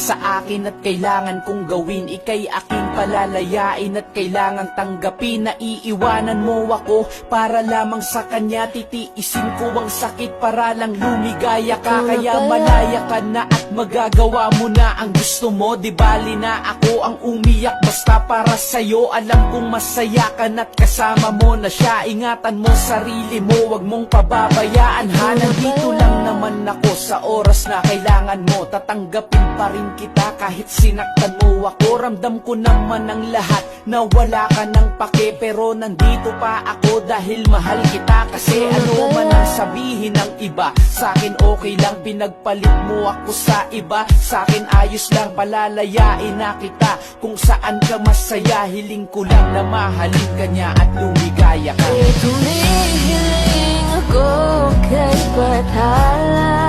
sa akin at kailangan kong gawin. Ika'y aking palalayain at kailangan tanggapin. Na iiwanan mo ako para lamang sa kanya. Titiisin ko ang sakit para lang lumigaya ka. Kaya malaya ka na at magagawa mo na ang gusto mo. Di bali na ako ang umiyak basta para sa'yo. Alam kong masaya ka na't kasama mo na siya. Ingatan mo sarili mo, wag mong pababayaan ha. Nandito lang naman ako sa oras na kailangan mo. Tatanggapin pa rin kita kahit sinaktan mo ako. Ramdam ko naman ang lahat na wala ka ng pake. Pero nandito pa ako dahil mahal kita. Kasi ano man ang sabihin ng iba, sa'kin okay lang, pinagpalit mo ako sa iba. Sa'kin ayos lang, palalayain na kita. Kung saan ka masaya, hiling ko lang na mahalin ka niya at lumigaya ka. Tumihiling ako kay Bathala.